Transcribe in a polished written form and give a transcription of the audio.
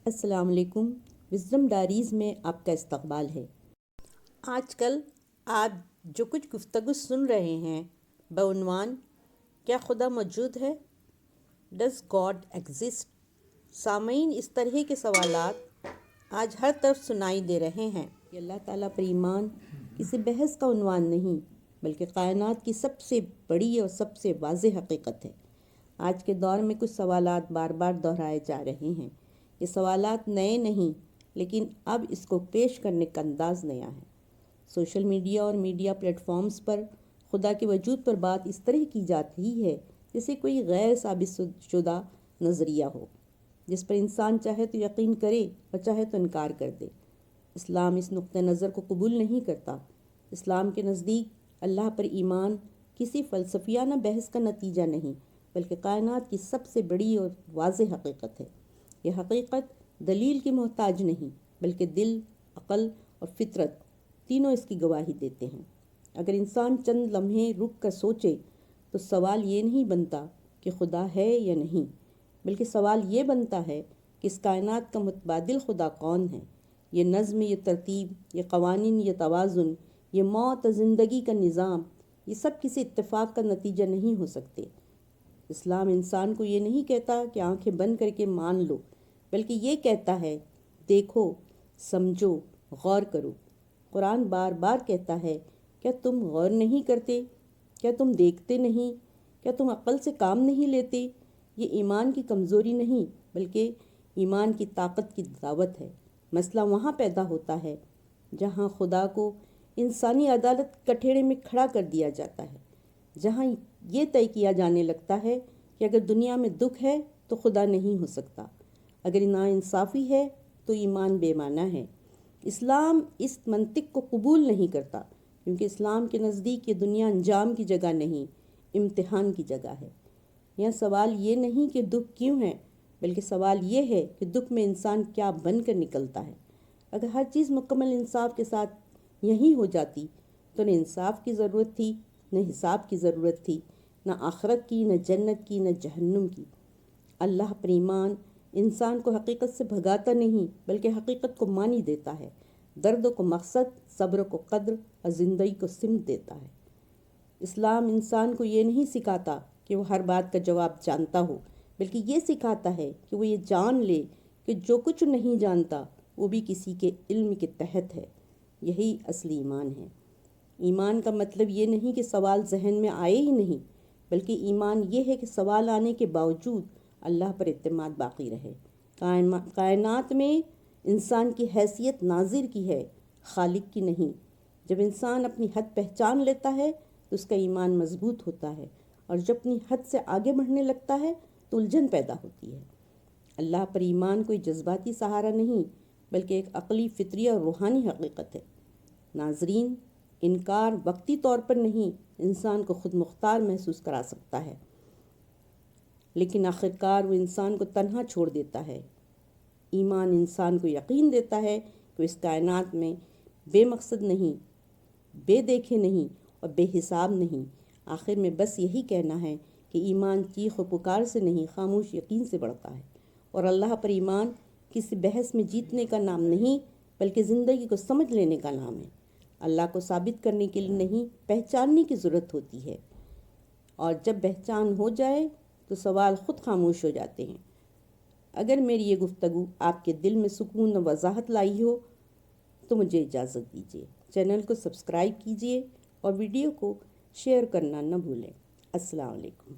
السلام علیکم۔ Wisdom diaries میں آپ کا استقبال ہے۔ آج کل آپ جو کچھ گفتگو سن رہے ہیں بعنوان کیا خدا موجود ہے؟ Does God exist? سامعین، اس طرح کے سوالات آج ہر طرف سنائی دے رہے ہیں۔ یہ اللہ تعالیٰ پر ایمان کسی بحث کا عنوان نہیں، بلکہ کائنات کی سب سے بڑی اور سب سے واضح حقیقت ہے۔ آج کے دور میں کچھ سوالات بار بار دہرائے جا رہے ہیں۔ یہ سوالات نئے نہیں، لیکن اب اس کو پیش کرنے کا انداز نیا ہے۔ سوشل میڈیا اور میڈیا پلیٹ فارمز پر خدا کے وجود پر بات اس طرح کی جاتی ہے جیسے کوئی غیر ثابت شدہ نظریہ ہو، جس پر انسان چاہے تو یقین کرے اور چاہے تو انکار کر دے۔ اسلام اس نقطہ نظر کو قبول نہیں کرتا۔ اسلام کے نزدیک اللہ پر ایمان کسی فلسفیانہ بحث کا نتیجہ نہیں، بلکہ کائنات کی سب سے بڑی اور واضح حقیقت ہے۔ یہ حقیقت دلیل کی محتاج نہیں، بلکہ دل، عقل اور فطرت تینوں اس کی گواہی دیتے ہیں۔ اگر انسان چند لمحے رک کر سوچے تو سوال یہ نہیں بنتا کہ خدا ہے یا نہیں، بلکہ سوال یہ بنتا ہے کہ اس کائنات کا متبادل خدا کون ہے؟ یہ نظم، یہ ترتیب، یہ قوانین، یہ توازن، یہ موت اور زندگی کا نظام، یہ سب کسی اتفاق کا نتیجہ نہیں ہو سکتے۔ اسلام انسان کو یہ نہیں کہتا کہ آنکھیں بند کر کے مان لو، بلکہ یہ کہتا ہے دیکھو، سمجھو، غور کرو۔ قرآن بار بار کہتا ہے کیا تم غور نہیں کرتے؟ کیا تم دیکھتے نہیں؟ کیا تم عقل سے کام نہیں لیتے؟ یہ ایمان کی کمزوری نہیں، بلکہ ایمان کی طاقت کی دعوت ہے۔ مسئلہ وہاں پیدا ہوتا ہے جہاں خدا کو انسانی عدالت کٹہرے میں کھڑا کر دیا جاتا ہے، جہاں یہ طے کیا جانے لگتا ہے کہ اگر دنیا میں دکھ ہے تو خدا نہیں ہو سکتا، اگر ناانصافی ہے تو ایمان بے معنی ہے۔ اسلام اس منطق کو قبول نہیں کرتا، کیونکہ اسلام کے نزدیک یہ دنیا انجام کی جگہ نہیں، امتحان کی جگہ ہے۔ یہاں سوال یہ نہیں کہ دکھ کیوں ہے، بلکہ سوال یہ ہے کہ دکھ میں انسان کیا بن کر نکلتا ہے۔ اگر ہر چیز مکمل انصاف کے ساتھ یہی ہو جاتی تو نہ انصاف کی ضرورت تھی، نہ حساب کی ضرورت تھی، نہ آخرت کی، نہ جنت کی، نہ جہنم کی۔ اللہ پر ایمان انسان کو حقیقت سے بھگاتا نہیں، بلکہ حقیقت کو معنی دیتا ہے، درد کو مقصد، صبر کو قدر اور زندگی کو سمت دیتا ہے۔ اسلام انسان کو یہ نہیں سکھاتا کہ وہ ہر بات کا جواب جانتا ہو، بلکہ یہ سکھاتا ہے کہ وہ یہ جان لے کہ جو کچھ نہیں جانتا وہ بھی کسی کے علم کے تحت ہے۔ یہی اصلی ایمان ہے۔ ایمان کا مطلب یہ نہیں کہ سوال ذہن میں آئے ہی نہیں، بلکہ ایمان یہ ہے کہ سوال آنے کے باوجود اللہ پر اعتماد باقی رہے۔ کائنات میں انسان کی حیثیت ناظر کی ہے، خالق کی نہیں۔ جب انسان اپنی حد پہچان لیتا ہے تو اس کا ایمان مضبوط ہوتا ہے، اور جب اپنی حد سے آگے بڑھنے لگتا ہے تو الجھن پیدا ہوتی ہے۔ اللہ پر ایمان کوئی جذباتی سہارا نہیں، بلکہ ایک عقلی، فطری اور روحانی حقیقت ہے۔ ناظرین، انکار وقتی طور پر نہیں، انسان کو خود مختار محسوس کرا سکتا ہے، لیکن آخرکار وہ انسان کو تنہا چھوڑ دیتا ہے۔ ایمان انسان کو یقین دیتا ہے کہ وہ اس کائنات میں بے مقصد نہیں، بے دیکھے نہیں اور بے حساب نہیں۔ آخر میں بس یہی کہنا ہے کہ ایمان چیخ و پکار سے نہیں، خاموش یقین سے بڑھتا ہے، اور اللہ پر ایمان کسی بحث میں جیتنے کا نام نہیں، بلکہ زندگی کو سمجھ لینے کا نام ہے۔ اللہ کو ثابت کرنے کے لیے نہیں، پہچاننے کی ضرورت ہوتی ہے، اور جب پہچان ہو جائے تو سوال خود خاموش ہو جاتے ہیں۔ اگر میری یہ گفتگو آپ کے دل میں سکون و وضاحت لائی ہو تو مجھے اجازت دیجیے، چینل کو سبسکرائب کیجیے اور ویڈیو کو شیئر کرنا نہ بھولیں۔ السلام علیکم۔